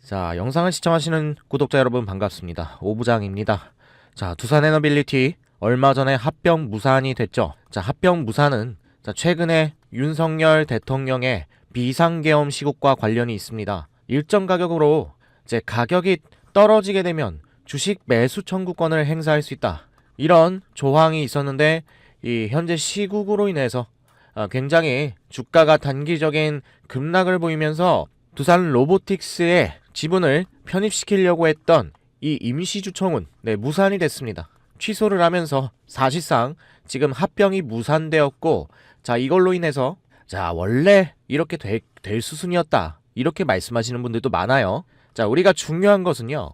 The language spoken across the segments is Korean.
자, 영상을 시청하시는 구독자 여러분 반갑습니다. 오부장입니다. 자, 두산에너빌리티 얼마 전에 합병 무산이 됐죠. 자, 합병 무산은 최근에 윤석열 대통령의 비상계엄 시국과 관련이 있습니다. 일정 가격으로 가격이 떨어지게 되면 주식 매수 청구권을 행사할 수 있다. 이런 조항이 있었는데 이 현재 시국으로 인해서 굉장히 주가가 단기적인 급락을 보이면서 두산 로보틱스의 지분을 편입시키려고 했던 이 임시주총은 무산이 됐습니다. 취소를 하면서 사실상 지금 합병이 무산되었고, 자, 이걸로 인해서 원래 이렇게 될 수순이었다, 이렇게 말씀하시는 분들도 많아요. 자, 우리가 중요한 것은요,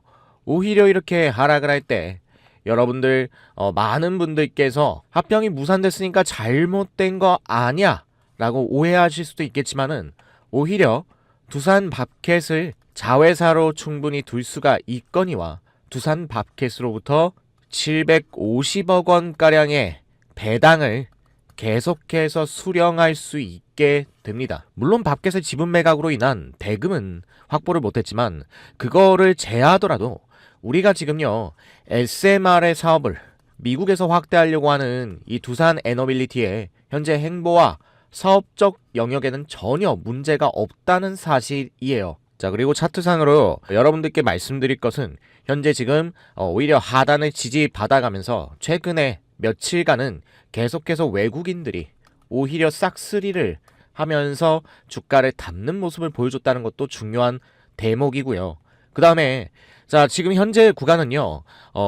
오히려 이렇게 하락을 할 때 여러분들 많은 분들께서 합병이 무산됐으니까 잘못된 거 아니야 라고 오해하실 수도 있겠지만은, 오히려 두산 밥켓을 자회사로 충분히 둘 수가 있거니와 두산 밥켓으로부터 750억 원가량의 배당을 계속해서 수령할 수 있게 됩니다. 물론 밥켓의 지분 매각으로 인한 대금은 확보를 못했지만, 그거를 제하더라도 우리가 지금요 SMR의 사업을 미국에서 확대하려고 하는 이 두산 에너빌리티의 현재 행보와 사업적 영역에는 전혀 문제가 없다는 사실이에요. 자, 그리고 차트상으로 여러분들께 말씀드릴 것은, 현재 지금 오히려 하단을 지지받아가면서 최근에 며칠간은 계속해서 외국인들이 오히려 싹쓸이를 하면서 주가를 담는 모습을 보여줬다는 것도 중요한 대목이고요. 그 다음에 지금 현재 구간은요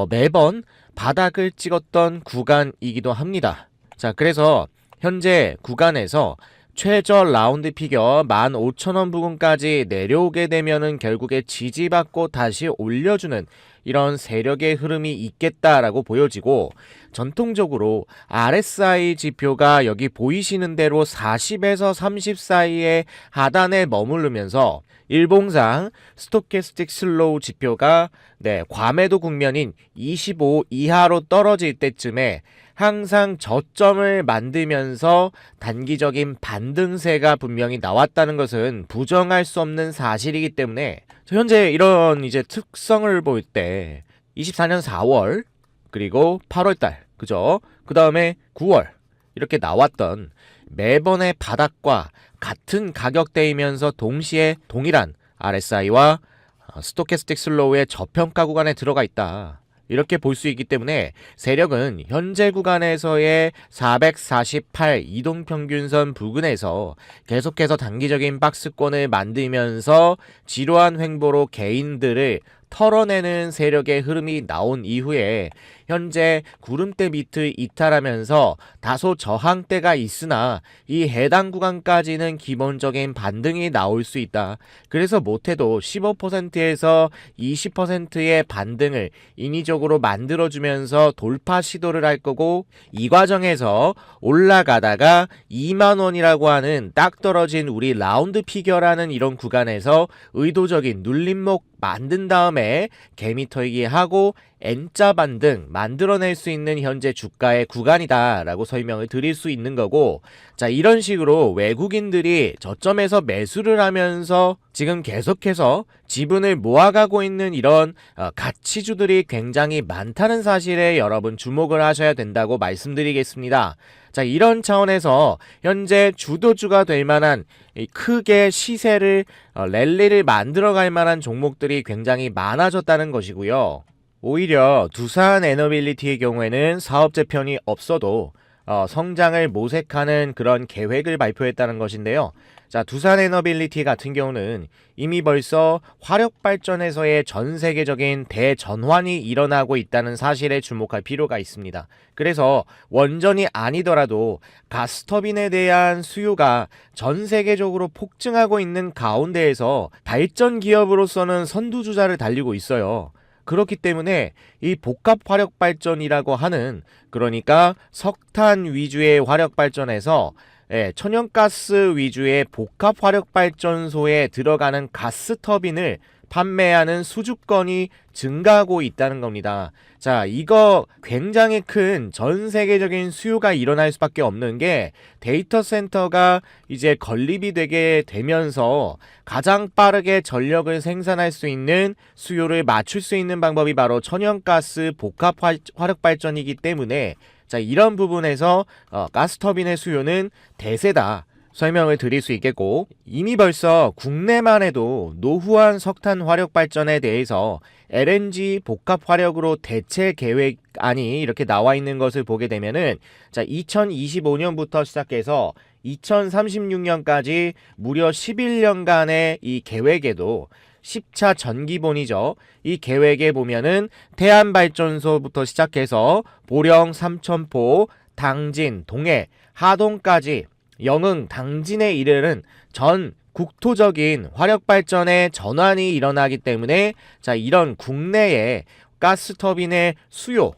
매번 바닥을 찍었던 구간이기도 합니다. 자, 그래서 현재 구간에서 최저 라운드 피겨 15,000원 부근까지 내려오게 되면은 결국에 지지받고 다시 올려주는 이런 세력의 흐름이 있겠다라고 보여지고, 전통적으로 RSI 지표가 여기 보이시는 대로 40에서 30 사이의 하단에 머무르면서 일봉상 스토캐스틱 슬로우 지표가 과매도 국면인 25 이하로 떨어질 때쯤에 항상 저점을 만들면서 단기적인 반등세가 분명히 나왔다는 것은 부정할 수 없는 사실이기 때문에, 현재 이런 특성을 볼 때 24년 4월 그리고 8월달, 그죠? 그 다음에 9월 이렇게 나왔던 매번의 바닥과 같은 가격대이면서 동시에 동일한 RSI와 스토캐스틱 슬로우의 저평가 구간에 들어가 있다, 이렇게 볼 수 있기 때문에 세력은 현재 구간에서의 448 이동평균선 부근에서 계속해서 단기적인 박스권을 만들면서 지루한 횡보로 개인들을 털어내는 세력의 흐름이 나온 이후에 현재 구름대 밑을 이탈하면서 다소 저항대가 있으나 이 해당 구간까지는 기본적인 반등이 나올 수 있다. 그래서 못해도 15%에서 20%의 반등을 인위적으로 만들어주면서 돌파 시도를 할 거고, 이 과정에서 올라가다가 2만원이라고 하는 딱 떨어진 우리 라운드 피겨라는 이런 구간에서 의도적인 눌림목 만든 다음에 개미 털기 하고 N자 반등 만들어낼 수 있는 현재 주가의 구간이다 라고 설명을 드릴 수 있는 거고, 자, 이런 식으로 외국인들이 저점에서 매수를 하면서 지금 계속해서 지분을 모아가고 있는 이런 가치주들이 굉장히 많다는 사실에 여러분 주목을 하셔야 된다고 말씀드리겠습니다. 자, 이런 차원에서 현재 주도주가 될 만한 크게 시세를 랠리를 만들어갈 만한 종목들이 굉장히 많아졌다는 것이고요. 오히려 두산 에너빌리티의 경우에는 사업 재편이 없어도 성장을 모색하는 그런 계획을 발표했다는 것인데요. 자, 두산 에너빌리티 같은 경우는 이미 벌써 화력발전에서의 전 세계적인 대전환이 일어나고 있다는 사실에 주목할 필요가 있습니다. 그래서 원전이 아니더라도 가스터빈에 대한 수요가 전 세계적으로 폭증하고 있는 가운데에서 발전 기업으로서는 선두주자를 달리고 있어요. 그렇기 때문에 이 복합 화력 발전이라고 하는, 그러니까 석탄 위주의 화력 발전에서 천연가스 위주의 복합 화력 발전소에 들어가는 가스 터빈을 판매하는 수주권이 증가하고 있다는 겁니다. 자, 이거 굉장히 큰 전 세계적인 수요가 일어날 수밖에 없는 게 데이터 센터가 이제 건립이 되게 되면서 가장 빠르게 전력을 생산할 수 있는 수요를 맞출 수 있는 방법이 바로 천연가스 복합 화력 발전이기 때문에 자, 이런 부분에서 가스터빈의 수요는 대세다 설명을 드릴 수 있겠고, 이미 벌써 국내만 해도 노후한 석탄 화력 발전에 대해서 LNG 복합 화력으로 대체 계획안이 이렇게 나와 있는 것을 보게 되면은 자, 2025년부터 시작해서 2036년까지 무려 11년간의 이 계획에도 10차 전기본이죠. 이 계획에 보면은 태안발전소부터 시작해서 보령, 삼천포, 당진, 동해, 하동까지 영흥, 당진에 이르는 전 국토적인 화력발전의 전환이 일어나기 때문에 자, 이런 국내의 가스터빈의 수요,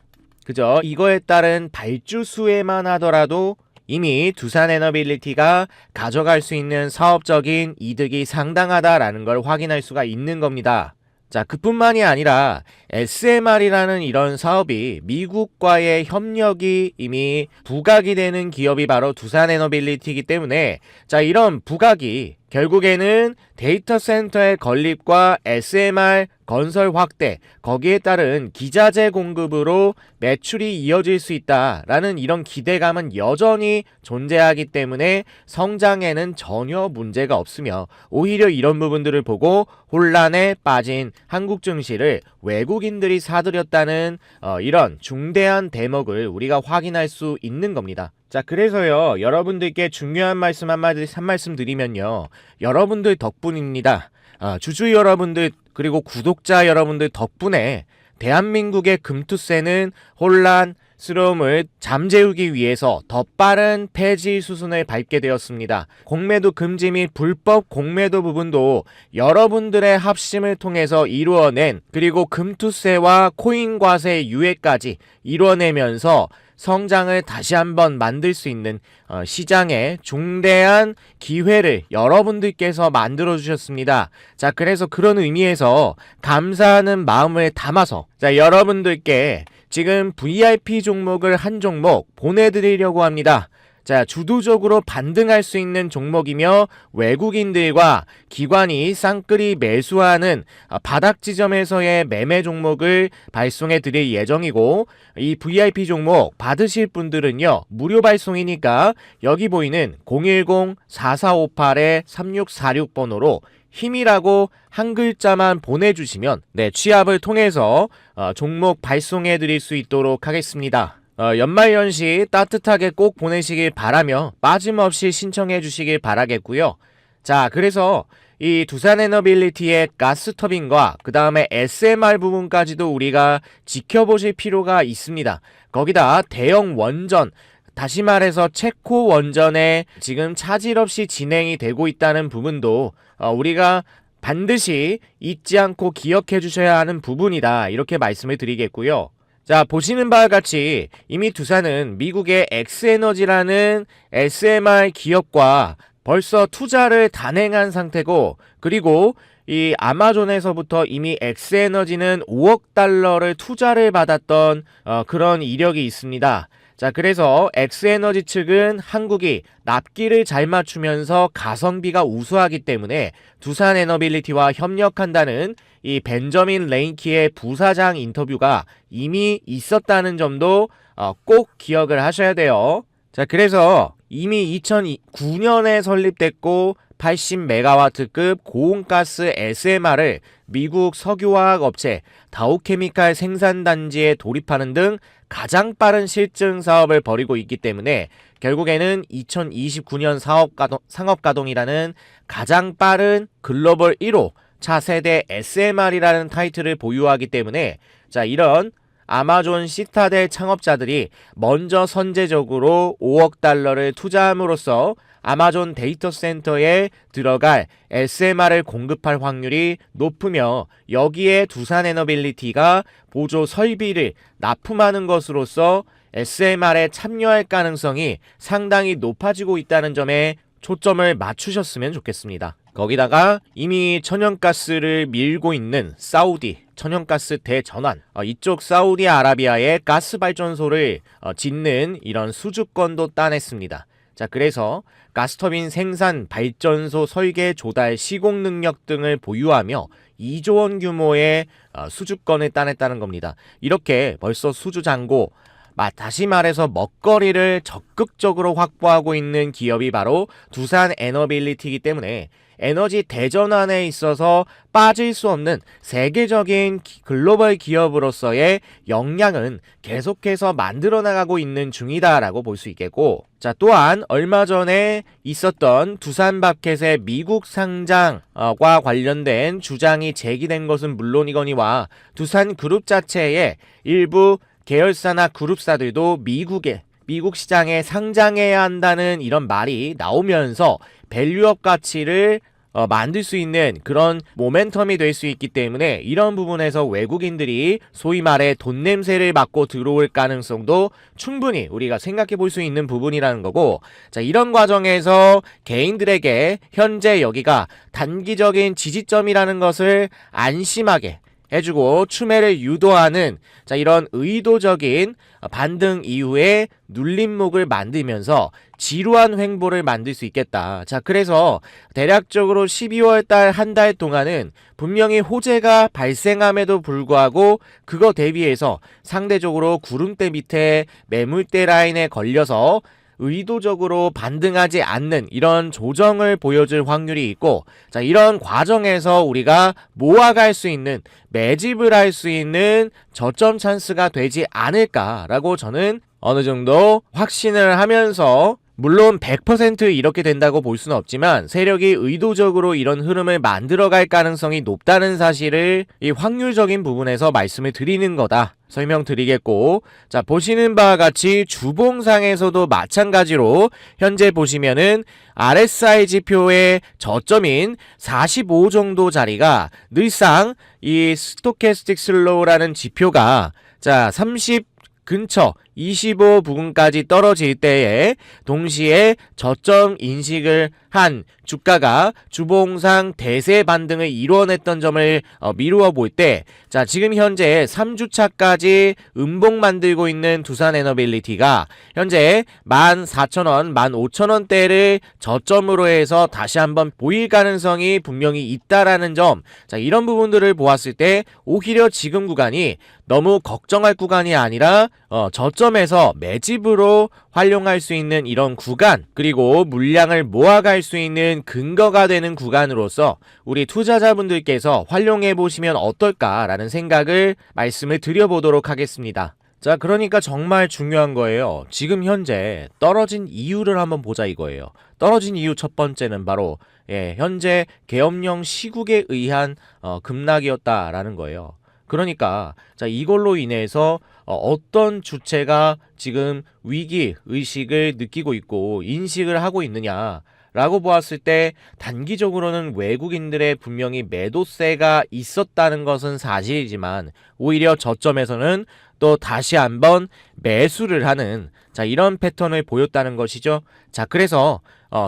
그죠? 이거에 따른 발주 수에만 하더라도 이미 두산에너빌리티가 가져갈 수 있는 사업적인 이득이 상당하다라는 걸 확인할 수가 있는 겁니다. 자, 그뿐만이 아니라 SMR이라는 이런 사업이 미국과의 협력이 이미 부각이 되는 기업이 바로 두산에너빌리티이기 때문에 자, 이런 부각이 결국에는 데이터 센터의 건립과 SMR 건설 확대, 거기에 따른 기자재 공급으로 매출이 이어질 수 있다라는 이런 기대감은 여전히 존재하기 때문에 성장에는 전혀 문제가 없으며 오히려 이런 부분들을 보고 혼란에 빠진 한국 증시를 외국인들이 사들였다는 이런 중대한 대목을 우리가 확인할 수 있는 겁니다. 자, 그래서요, 여러분들께 중요한 말씀 한 말씀 드리면요, 여러분들 덕분입니다. 주주 여러분들 그리고 구독자 여러분들 덕분에 대한민국의 금투세는 혼란스러움을 잠재우기 위해서 더 빠른 폐지 수순을 밟게 되었습니다. 공매도 금지 및 불법 공매도 부분도 여러분들의 합심을 통해서 이루어낸, 그리고 금투세와 코인과세 유예까지 이루어내면서 성장을 다시 한번 만들 수 있는 시장의 중대한 기회를 여러분들께서 만들어 주셨습니다. 자, 그래서 그런 의미에서 감사하는 마음을 담아서 자, 여러분들께 지금 VIP 종목을 한 종목 보내드리려고 합니다. 자, 주도적으로 반등할 수 있는 종목이며 외국인들과 기관이 쌍끌이 매수하는 바닥 지점에서의 매매 종목을 발송해 드릴 예정이고, 이 VIP 종목 받으실 분들은요, 무료 발송이니까 여기 보이는 010-4458-3646번호로 힘이라고 한 글자만 보내주시면 취합을 통해서 종목 발송해 드릴 수 있도록 하겠습니다. 연말연시 따뜻하게 꼭 보내시길 바라며 빠짐없이 신청해 주시길 바라겠고요. 자, 그래서 이 두산에너빌리티의 가스터빈과 그 다음에 SMR 부분까지도 우리가 지켜보실 필요가 있습니다. 거기다 대형 원전, 다시 말해서 체코 원전에 지금 차질 없이 진행이 되고 있다는 부분도 우리가 반드시 잊지 않고 기억해 주셔야 하는 부분이다, 이렇게 말씀을 드리겠고요. 자, 보시는 바와 같이 이미 두산은 미국의 엑스에너지라는 SMR 기업과 벌써 투자를 단행한 상태고, 그리고 이 아마존에서부터 이미 엑스에너지는 5억 달러를 투자를 받았던 그런 이력이 있습니다. 자, 그래서 엑스에너지 측은 한국이 납기를 잘 맞추면서 가성비가 우수하기 때문에 두산에너빌리티와 협력한다는 이 벤저민 레인키의 부사장 인터뷰가 이미 있었다는 점도 꼭 기억을 하셔야 돼요. 자, 그래서 이미 2009년에 설립됐고 80메가와트급 고온가스 SMR을 미국 석유화학 업체 다우케미칼 생산단지에 돌입하는 등 가장 빠른 실증 사업을 벌이고 있기 때문에 결국에는 2029년 상업가동이라는 가장 빠른 글로벌 1호 차세대 SMR이라는 타이틀을 보유하기 때문에 자, 이런 아마존 시타델 창업자들이 먼저 선제적으로 5억 달러를 투자함으로써 아마존 데이터 센터에 들어갈 SMR을 공급할 확률이 높으며, 여기에 두산에너빌리티가 보조 설비를 납품하는 것으로서 SMR에 참여할 가능성이 상당히 높아지고 있다는 점에 초점을 맞추셨으면 좋겠습니다. 거기다가 이미 천연가스를 밀고 있는 사우디 천연가스 대전환, 이쪽 사우디아라비아의 가스발전소를 짓는 이런 수주권도 따냈습니다. 자, 그래서 가스터빈 생산, 발전소 설계, 조달, 시공 능력 등을 보유하며 2조 원 규모의 수주권을 따냈다는 겁니다. 이렇게 벌써 수주잔고, 다시 말해서 먹거리를 적극적으로 확보하고 있는 기업이 바로 두산 에너빌리티이기 때문에 에너지 대전환에 있어서 빠질 수 없는 세계적인 글로벌 기업으로서의 역량은 계속해서 만들어 나가고 있는 중이다라고 볼 수 있겠고, 자, 또한 얼마 전에 있었던 두산마켓의 미국 상장과 관련된 주장이 제기된 것은 물론이거니와 두산그룹 자체의 일부 계열사나 그룹사들도 미국 시장에 상장해야 한다는 이런 말이 나오면서 밸류업 가치를 만들 수 있는 그런 모멘텀이 될 수 있기 때문에 이런 부분에서 외국인들이 소위 말해 돈 냄새를 맡고 들어올 가능성도 충분히 우리가 생각해 볼 수 있는 부분이라는 거고, 자, 이런 과정에서 개인들에게 현재 여기가 단기적인 지지점이라는 것을 안심하게 해주고 추매를 유도하는, 자, 이런 의도적인 반등 이후에 눌림목을 만들면서 지루한 횡보를 만들 수 있겠다. 자, 그래서 대략적으로 12월 달 한 달 동안은 분명히 호재가 발생함에도 불구하고 그거 대비해서 상대적으로 구름대 밑에 매물대 라인에 걸려서 의도적으로 반등하지 않는 이런 조정을 보여줄 확률이 있고, 자, 이런 과정에서 우리가 모아갈 수 있는, 매집을 할 수 있는 저점 찬스가 되지 않을까라고 저는 어느 정도 확신을 하면서, 물론 100% 이렇게 된다고 볼 수는 없지만 세력이 의도적으로 이런 흐름을 만들어갈 가능성이 높다는 사실을 이 확률적인 부분에서 말씀을 드리는 거다 설명드리겠고, 자, 보시는 바와 같이 주봉상에서도 마찬가지로 현재 보시면은 RSI 지표의 저점인 45 정도 자리가 늘상 이 스토캐스틱 슬로우라는 지표가, 자, 30 근처 25 부근까지 떨어질 때에 동시에 저점 인식을 한 주가가 주봉상 대세 반등을 이뤄냈던 점을 미루어 볼 때, 자, 지금 현재 3주차까지 음봉 만들고 있는 두산에너빌리티가 현재 14,000원, 15,000원대를 저점으로 해서 다시 한번 보일 가능성이 분명히 있다라는 점, 자, 이런 부분들을 보았을 때 오히려 지금 구간이 너무 걱정할 구간이 아니라 저점에서 매집으로 활용할 수 있는 이런 구간, 그리고 물량을 모아갈 수 있는 근거가 되는 구간으로서 우리 투자자분들께서 활용해 보시면 어떨까라는 생각을 말씀을 드려보도록 하겠습니다. 자, 그러니까 정말 중요한 거예요. 지금 현재 떨어진 이유를 한번 보자 이거예요. 떨어진 이유 첫 번째는 바로 현재 계엄령 시국에 의한 급락이었다라는 거예요. 그러니까 자, 이걸로 인해서 어떤 주체가 지금 위기 의식을 느끼고 있고 인식을 하고 있느냐라고 보았을 때 단기적으로는 외국인들의 분명히 매도세가 있었다는 것은 사실이지만 오히려 저점에서는 또 다시 한번 매수를 하는, 자, 이런 패턴을 보였다는 것이죠. 자, 그래서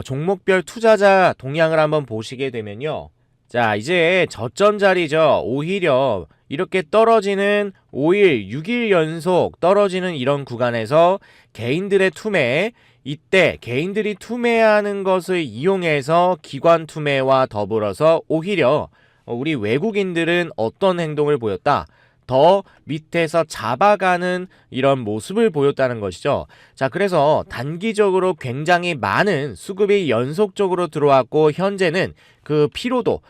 종목별 투자자 동향을 한번 보시게 되면요, 자, 이제 저점 자리죠. 오히려 이렇게 떨어지는 5일, 6일 연속 떨어지는 이런 구간에서 개인들의 투매, 이때 개인들이 투매하는 것을 이용해서 기관 투매와 더불어서 오히려 우리 외국인들은 어떤 행동을 보였다? 더 밑에서 잡아가는 이런 모습을 보였다는 것이죠. 자, 그래서 단기적으로 굉장히 많은 수급이 연속적으로 들어왔고 현재는 그 피로도,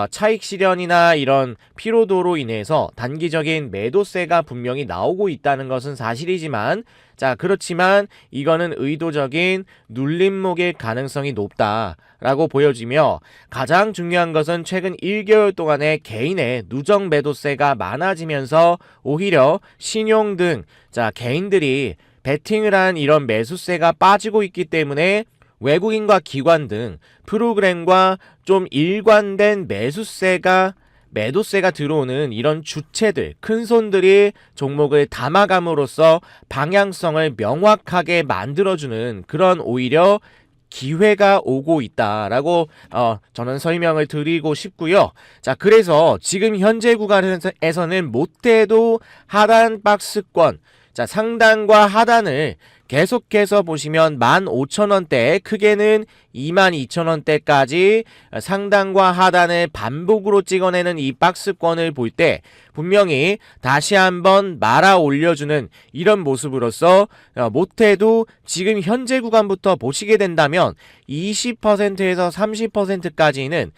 차익 실현이나 이런 피로도로 인해서 단기적인 매도세가 분명히 나오고 있다는 것은 사실이지만, 자, 그렇지만 이거는 의도적인 눌림목일 가능성이 높다라고 보여지며, 가장 중요한 것은 최근 1개월 동안에 개인의 누적 매도세가 많아지면서 오히려 신용 등, 자, 개인들이 베팅을 한 이런 매수세가 빠지고 있기 때문에 외국인과 기관 등 프로그램과 좀 일관된 매도세가 들어오는 이런 주체들, 큰손들이 종목을 담아감으로써 방향성을 명확하게 만들어주는 그런 오히려 기회가 오고 있다라고 저는 설명을 드리고 싶고요. 자, 그래서 지금 현재 구간에서는 못해도 하단 박스권, 자, 상단과 하단을 계속해서 보시면 15,000원대, 크게는 22,000원대까지 상단과 하단을 반복으로 찍어내는 이 박스권을 볼 때 분명히 다시 한번 말아 올려주는 이런 모습으로서 못해도 지금 현재 구간부터 보시게 된다면 20%에서 30%까지는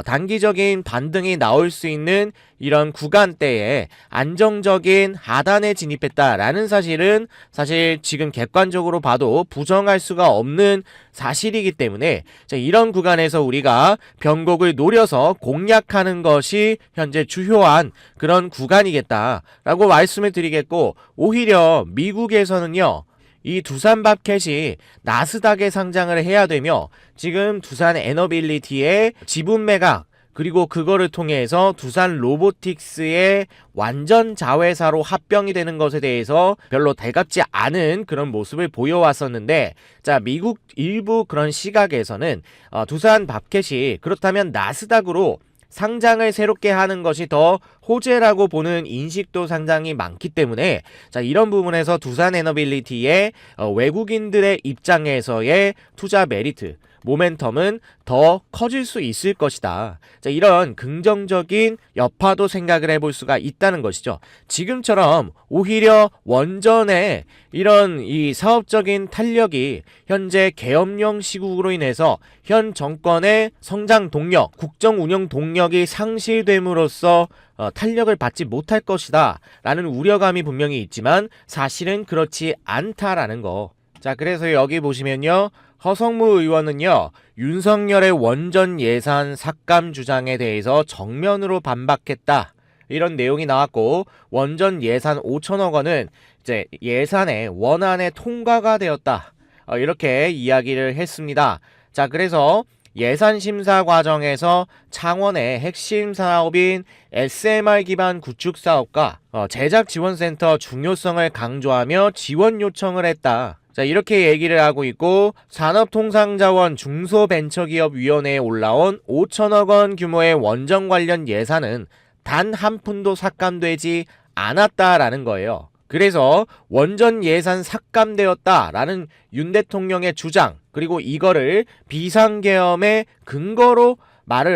단기적인 반등이 나올 수 있는 이런 구간대에 안정적인 하단에 진입했다라는 사실은 사실 지금 객관적으로 봐도 부정할 수가 없는 사실이기 때문에 이런 구간에서 우리가 변곡을 노려서 공략하는 것이 현재 주요한 그런 구간이겠다라고 말씀을 드리겠고, 오히려 미국에서는요, 이 두산밥켓이 나스닥에 상장을 해야 되며 지금 두산 에너빌리티의 지분 매각, 그리고 그거를 통해서 두산 로보틱스의 완전 자회사로 합병이 되는 것에 대해서 별로 달갑지 않은 그런 모습을 보여왔었는데, 자, 미국 일부 그런 시각에서는 두산 밥켓이 그렇다면 나스닥으로 상장을 새롭게 하는 것이 더 호재라고 보는 인식도 상당히 많기 때문에, 자, 이런 부분에서 두산 에너빌리티의 외국인들의 입장에서의 투자 메리트, 모멘텀은 더 커질 수 있을 것이다. 자, 이런 긍정적인 여파도 생각을 해볼 수가 있다는 것이죠. 지금처럼 오히려 원전의 이런 이 사업적인 탄력이 현재 계엄령 시국으로 인해서 현 정권의 성장 동력, 국정 운영 동력이 상실됨으로써 탄력을 받지 못할 것이다 라는 우려감이 분명히 있지만 사실은 그렇지 않다라는 거. 자, 그래서 여기 보시면요, 허성무 의원은요, 윤석열의 원전 예산 삭감 주장에 대해서 정면으로 반박했다, 이런 내용이 나왔고, 원전 예산 5천억 원은 이제 예산의 원안에 통과가 되었다, 이렇게 이야기를 했습니다. 자, 그래서 예산 심사 과정에서 창원의 핵심 사업인 SMR 기반 구축 사업과 제작 지원센터 중요성을 강조하며 지원 요청을 했다. 자, 이렇게 얘기를 하고 있고, 산업통상자원 중소벤처기업위원회에 올라온 5천억 원 규모의 원전 관련 예산은 단 한 푼도 삭감되지 않았다라는 거예요. 그래서 원전 예산 삭감되었다라는 윤 대통령의 주장, 그리고 이거를 비상계엄의 근거로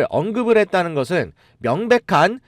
언급을 했다는 것은 명백한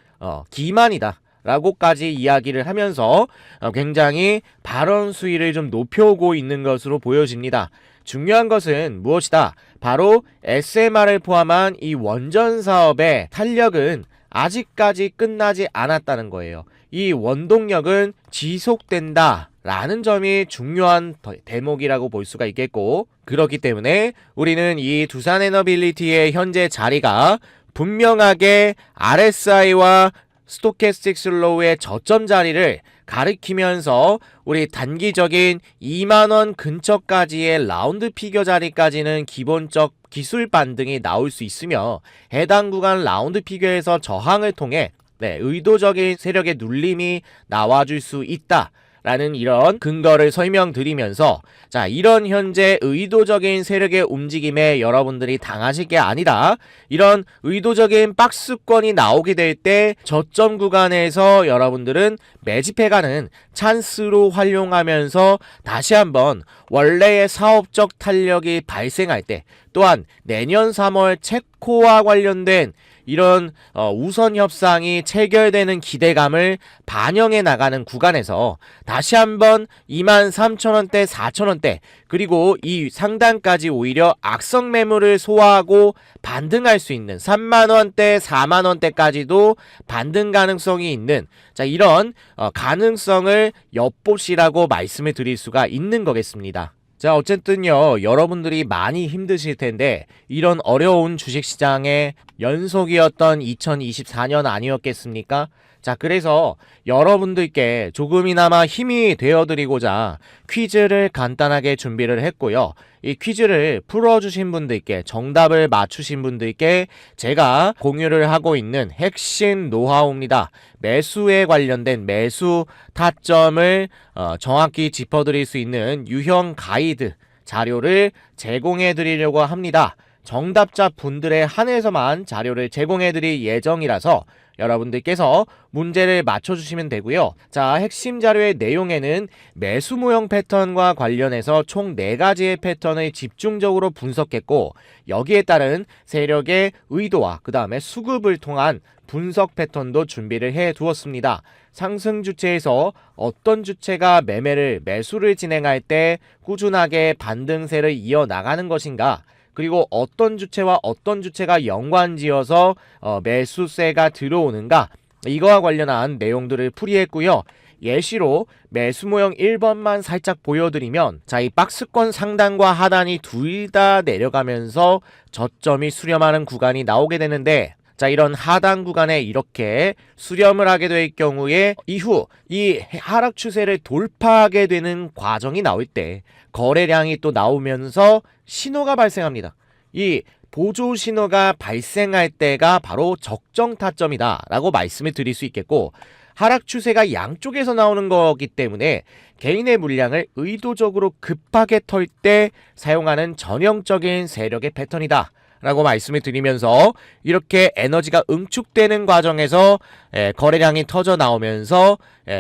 기만이다 라고까지 이야기를 하면서 굉장히 발언 수위를 좀 높여오고 있는 것으로 보여집니다. 중요한 것은 무엇이다? 바로 SMR을 포함한 이 원전 사업의 탄력은 아직까지 끝나지 않았다는 거예요. 이 원동력은 지속된다 라는 점이 중요한 대목이라고 볼 수가 있겠고, 그렇기 때문에 우리는 이 두산에너빌리티의 현재 자리가 분명하게 RSI와 스토캐스틱 슬로우의 저점 자리를 가리키면서 우리 단기적인 2만원 근처까지의 라운드 피겨 자리까지는 기본적 기술 반등이 나올 수 있으며, 해당 구간 라운드 피겨에서 저항을 통해 의도적인 세력의 눌림이 나와줄 수 있다 라는 이런 근거를 설명드리면서, 자, 이런 현재 의도적인 세력의 움직임에 여러분들이 당하실 게 아니라, 이런 의도적인 박스권이 나오게 될 때 저점 구간에서 여러분들은 매집해가는 찬스로 활용하면서 다시 한번 원래의 사업적 탄력이 발생할 때, 또한 내년 3월 체코와 관련된 이런 우선 협상이 체결되는 기대감을 반영해 나가는 구간에서 다시 한번 23,000원대, 4,000원대, 그리고 이 상단까지 오히려 악성 매물을 소화하고 반등할 수 있는 3만원대, 4만원대까지도 반등 가능성이 있는, 자, 이런 가능성을 엿보시라고 말씀을 드릴 수가 있는 거겠습니다. 자, 어쨌든요, 여러분들이 많이 힘드실 텐데 이런 어려운 주식시장의 연속이었던 2024년 아니었겠습니까? 자, 그래서 여러분들께 조금이나마 힘이 되어드리고자 퀴즈를 간단하게 준비를 했고요. 이 퀴즈를 풀어주신 분들께, 정답을 맞추신 분들께 제가 공유를 하고 있는 핵심 노하우입니다. 매수에 관련된 매수 타점을 정확히 짚어드릴 수 있는 유형 가이드, 자료를 제공해 드리려고 합니다. 정답자 분들에 한해서만 자료를 제공해 드릴 예정이라서 여러분들께서 문제를 맞춰주시면 되고요. 자, 핵심 자료의 내용에는 매수 모형 패턴과 관련해서 총 4가지의 패턴을 집중적으로 분석했고, 여기에 따른 세력의 의도와 그 다음에 수급을 통한 분석 패턴도 준비를 해 두었습니다. 상승 주체에서 어떤 주체가 매수를 진행할 때 꾸준하게 반등세를 이어나가는 것인가, 그리고 어떤 주체와 어떤 주체가 연관지어서 매수세가 들어오는가, 이거와 관련한 내용들을 풀이했고요. 예시로 매수 모형 1번만 살짝 보여드리면, 자, 이 박스권 상단과 하단이 둘 다 내려가면서 저점이 수렴하는 구간이 나오게 되는데, 자, 이런 하단 구간에 이렇게 수렴을 하게 될 경우에 이후 이 하락 추세를 돌파하게 되는 과정이 나올 때 거래량이 또 나오면서 신호가 발생합니다. 이 보조 신호가 발생할 때가 바로 적정 타점이다 라고 말씀을 드릴 수 있겠고, 하락 추세가 양쪽에서 나오는 거기 때문에 개인의 물량을 의도적으로 급하게 털 때 사용하는 전형적인 세력의 패턴이다 라고 말씀을 드리면서, 이렇게 에너지가 응축되는 과정에서 거래량이 터져 나오면서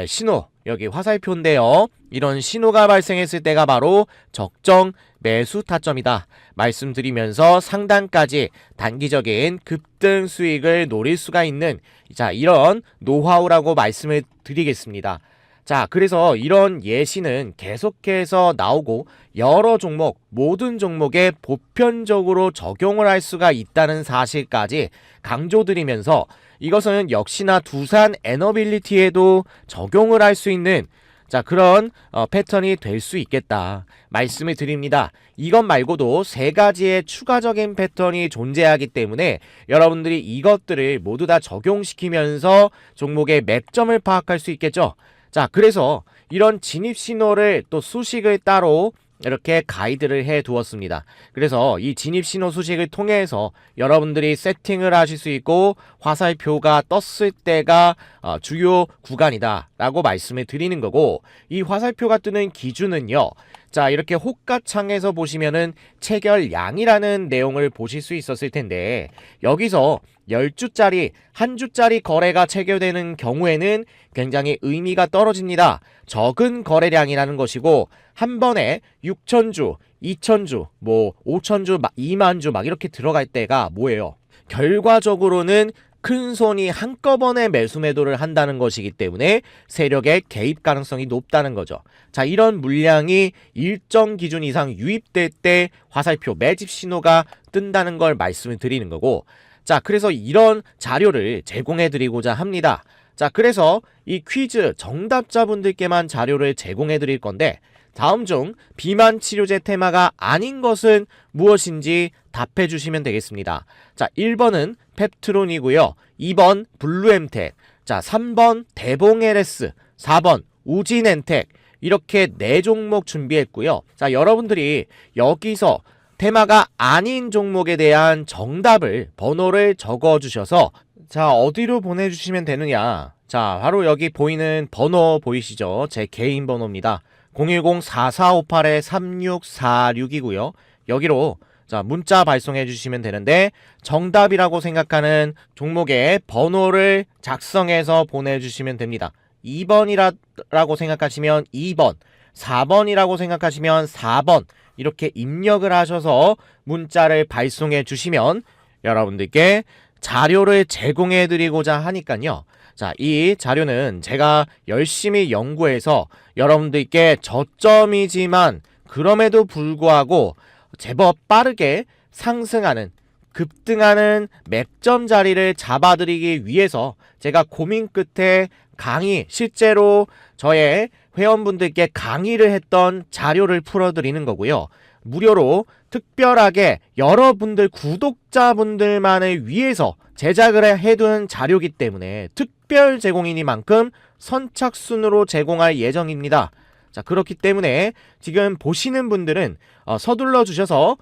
신호, 여기 화살표인데요, 이런 신호가 발생했을 때가 바로 적정 매수 타점이다 말씀드리면서 상단까지 단기적인 급등 수익을 노릴 수가 있는, 자, 이런 노하우라고 말씀을 드리겠습니다. 자, 그래서 이런 예시는 계속해서 나오고 여러 종목, 모든 종목에 보편적으로 적용을 할 수가 있다는 사실까지 강조드리면서, 이것은 역시나 두산 에너빌리티에도 적용을 할 수 있는, 자, 그런 패턴이 될 수 있겠다 말씀을 드립니다. 이것 말고도 3가지의 추가적인 패턴이 존재하기 때문에 여러분들이 이것들을 모두 다 적용시키면서 종목의 맥점을 파악할 수 있겠죠. 자, 그래서 이런 진입 신호를 또 수식을 따로 이렇게 가이드를 해 두었습니다. 그래서 이 진입 신호 수식을 통해서 여러분들이 세팅을 하실 수 있고, 화살표가 떴을 때가 주요 구간이다 라고 말씀을 드리는 거고, 이 화살표가 뜨는 기준은요, 자, 이렇게 호가창에서 보시면은 체결량이라는 내용을 보실 수 있었을 텐데, 여기서 10주짜리, 1주짜리 거래가 체결되는 경우에는 굉장히 의미가 떨어집니다. 적은 거래량이라는 것이고, 한 번에 6,000주, 2,000주, 뭐 5,000주, 2만 주 막 이렇게 들어갈 때가 뭐예요? 결과적으로는 큰 손이 한꺼번에 매수 매도를 한다는 것이기 때문에 세력의 개입 가능성이 높다는 거죠. 자, 이런 물량이 일정 기준 이상 유입될 때 화살표 매집 신호가 뜬다는 걸 말씀을 드리는 거고, 자, 그래서 이런 자료를 제공해 드리고자 합니다. 자, 그래서 이 퀴즈 정답자분들께만 자료를 제공해 드릴 건데, 다음 중 비만 치료제 테마가 아닌 것은 무엇인지 답해 주시면 되겠습니다. 자, 1번은 펩트론이고요. 2번 블루엠텍, 자, 3번 대봉LS, 4번 우진엔텍, 이렇게 4종목 준비했고요. 자, 여러분들이 여기서 테마가 아닌 종목에 대한 정답을, 번호를 적어주셔서, 자, 어디로 보내주시면 되느냐. 자, 바로 여기 보이는 번호 보이시죠? 제 개인 번호입니다. 010-4458-3646이고요. 여기로 자, 문자 발송해 주시면 되는데, 정답이라고 생각하는 종목의 번호를 작성해서 보내주시면 됩니다. 2번이라고 생각하시면 2번, 4번이라고 생각하시면 4번, 이렇게 입력을 하셔서 문자를 발송해 주시면 여러분들께 자료를 제공해 드리고자 하니까요. 자, 이 자료는 제가 열심히 연구해서 여러분들께 저점이지만 그럼에도 불구하고 제법 빠르게 상승하는, 급등하는 맥점 자리를 잡아드리기 위해서 제가 고민 끝에 강의, 실제로 저의 회원분들께 강의를 했던 자료를 풀어드리는 거고요. 무료로 특별하게 여러분들 구독자분들만을 위해서 제작을 해둔 자료이기 때문에 특별 제공이니만큼 선착순으로 제공할 예정입니다. 자, 그렇기 때문에 지금 보시는 분들은 서둘러 주셔서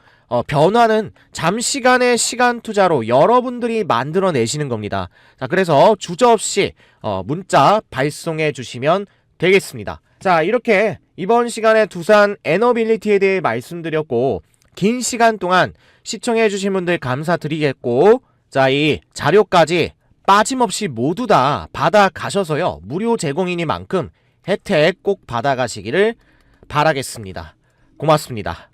변화는 잠시간의 시간 투자로 여러분들이 만들어내시는 겁니다. 자, 그래서 주저없이 문자 발송해 주시면 되겠습니다. 자, 이렇게 이번 시간에 두산 에너빌리티에 대해 말씀드렸고, 긴 시간 동안 시청해주신 분들 감사드리겠고, 자, 이 자료까지 빠짐없이 모두 다 받아가셔서요, 무료 제공이니만큼 혜택 꼭 받아가시기를 바라겠습니다. 고맙습니다.